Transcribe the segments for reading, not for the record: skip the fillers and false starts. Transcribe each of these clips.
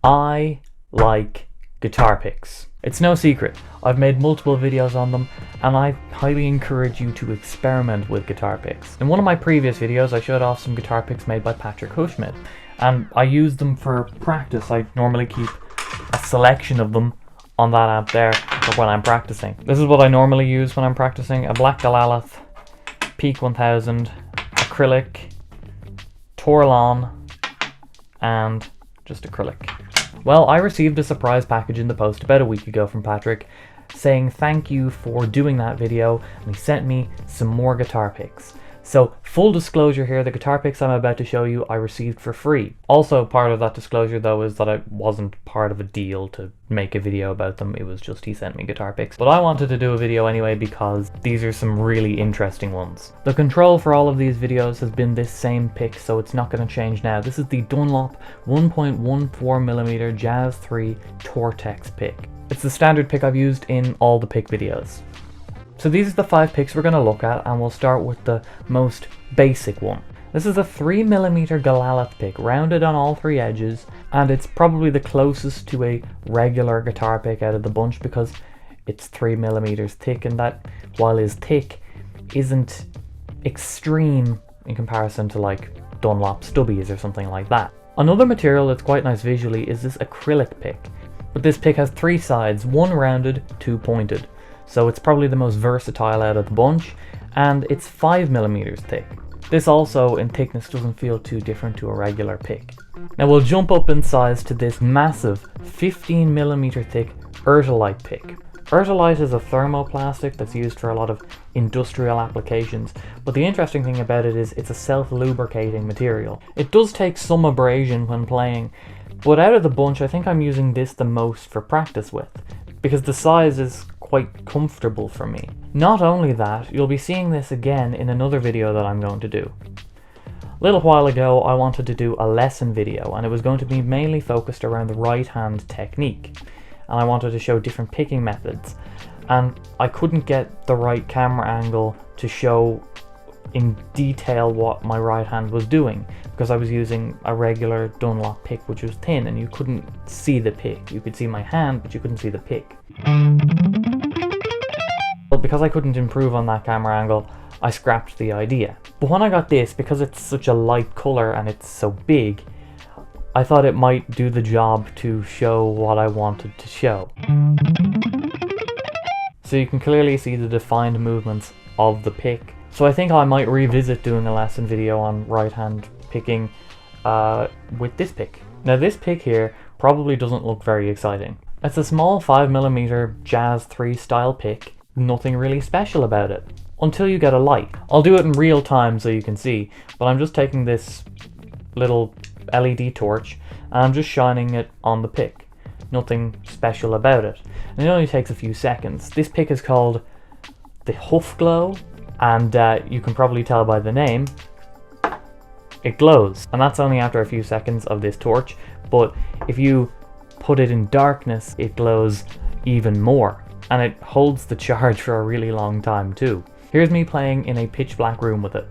I like guitar picks. It's no secret, I've made multiple videos on them, and I highly encourage you to experiment with guitar picks. In one of my previous videos I showed off some guitar picks made by Hufschmid, and I use them for practice. I normally keep a selection of them on that app there for when I'm practicing. This is what I normally use when I'm practicing: a black Gallalith, Peak 1000, Acrylic, Torlon, and just Acrylic. Well, I received a surprise package in the post about a week ago from Patrick saying thank you for doing that video, and he sent me some more guitar picks. So, full disclosure here, the guitar picks I'm about to show you I received for free. Also, part of that disclosure though is that I wasn't part of a deal to make a video about them. It was just he sent me guitar picks. But I wanted to do a video anyway because these are some really interesting ones. The control for all of these videos has been this same pick, so it's not going to change now. This is the Dunlop 1.14mm Jazz III Tortex pick. It's the standard pick I've used in all the pick videos. So these are the 5 picks we're going to look at, and we'll start with the most basic one. This is a 3mm Gallalith pick, rounded on all 3 edges, and it's probably the closest to a regular guitar pick out of the bunch because it's 3mm thick, and that, while is thick, isn't extreme in comparison to like Dunlop stubbies or something like that. Another material that's quite nice visually is this acrylic pick, but this pick has 3 sides, 1 rounded, 2 pointed. So it's probably the most versatile out of the bunch, and it's 5mm thick. This also in thickness doesn't feel too different to a regular pick. Now we'll jump up in size to this massive 15mm thick Ertalyte pick. Ertalyte is a thermoplastic that's used for a lot of industrial applications, but the interesting thing about it is it's a self-lubricating material. It does take some abrasion when playing, but out of the bunch I think I'm using this the most for practice with, because the size is quite comfortable for me. Not only that, you'll be seeing this again in another video that I'm going to do. A little while ago I wanted to do a lesson video, and it was going to be mainly focused around the right hand technique, and I wanted to show different picking methods, and I couldn't get the right camera angle to show in detail what my right hand was doing because I was using a regular Dunlop pick which was thin, and you couldn't see the pick. You could see my hand, but you couldn't see the pick. But because I couldn't improve on that camera angle, I scrapped the idea. But when I got this, because it's such a light color and it's so big, I thought it might do the job to show what I wanted to show. So you can clearly see the defined movements of the pick. So I think I might revisit doing a lesson video on right hand picking with this pick. Now this pick here probably doesn't look very exciting. It's a small 5mm Jazz III style pick, nothing really special about it, until you get a light. I'll do it in real time so you can see, but I'm just taking this little LED torch and I'm just shining it on the pick. Nothing special about it. And it only takes a few seconds. This pick is called the HufGlow, and you can probably tell by the name, it glows. And that's only after a few seconds of this torch, but if you put it in darkness, it glows even more, and it holds the charge for a really long time too. Here's me playing in a pitch black room with it.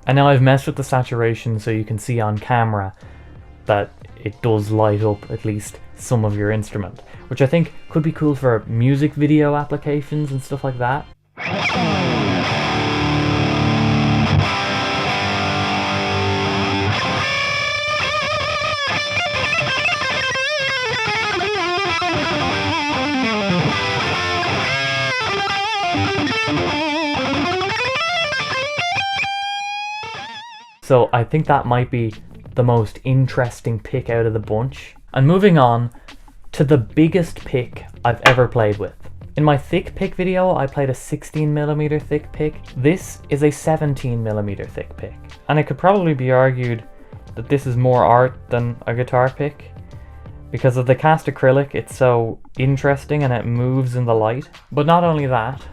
And now I've messed with the saturation so you can see on camera that it does light up at least some of your instrument, which I think could be cool for music video applications and stuff like that. So I think that might be the most interesting pick out of the bunch. And moving on to the biggest pick I've ever played with. In my thick pick video, I played a 16mm thick pick. This is a 17mm thick pick. And it could probably be argued that this is more art than a guitar pick. Because of the cast acrylic, it's so interesting and it moves in the light. But not only that,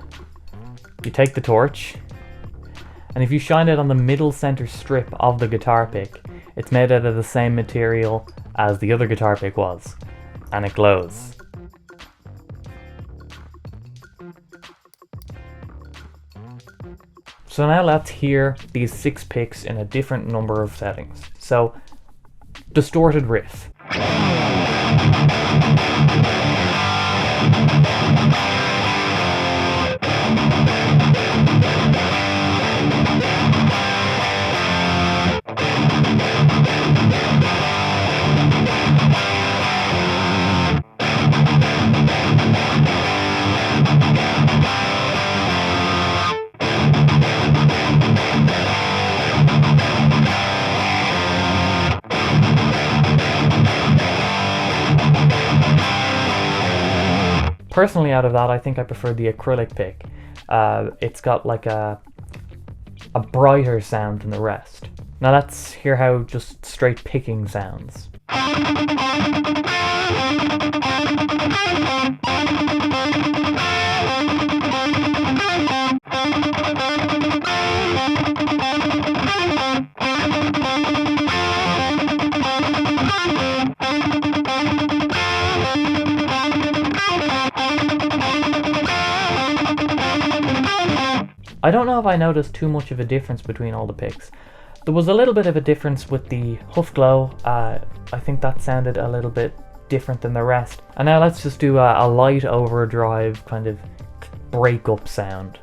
you take the torch, and if you shine it on the middle center strip of the guitar pick, it's made out of the same material as the other guitar pick was, and it glows. So now let's hear these 6 picks in a different number of settings. So, distorted riff. Personally, out of that, I think I prefer the acrylic pick. It's got like a brighter sound than the rest. Now let's hear how just straight picking sounds. I don't know if I noticed too much of a difference between all the picks. There was a little bit of a difference with the HufGlow. I think that sounded a little bit different than the rest. And now let's just do a light overdrive kind of break-up sound.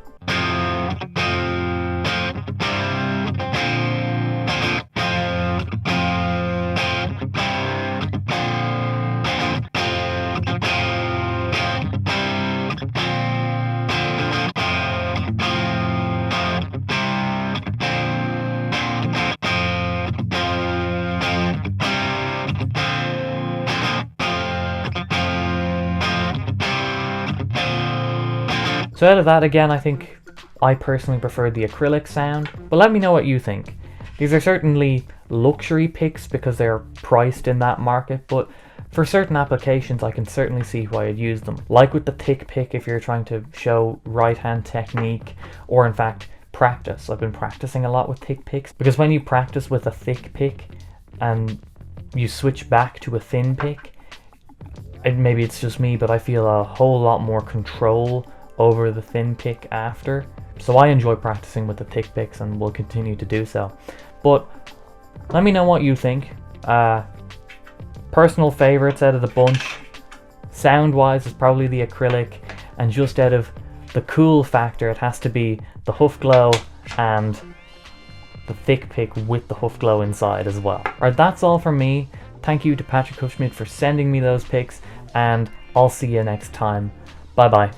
So out of that, again, I think I personally prefer the acrylic sound, but let me know what you think. These are certainly luxury picks because they're priced in that market, but for certain applications I can certainly see why I'd use them. Like with the thick pick if you're trying to show right hand technique, or in fact practice. I've been practicing a lot with thick picks, because when you practice with a thick pick and you switch back to a thin pick, maybe it's just me, but I feel a whole lot more control over the thin pick after. So I enjoy practicing with the thick picks and will continue to do so. But let me know what you think. Personal favorites out of the bunch, sound wise, is probably the acrylic, and just out of the cool factor, it has to be the HufGlow and the thick pick with the HufGlow inside as well. Alright, that's all from me. Thank you to Patrick Hufschmid for sending me those picks, and I'll see you next time. Bye bye.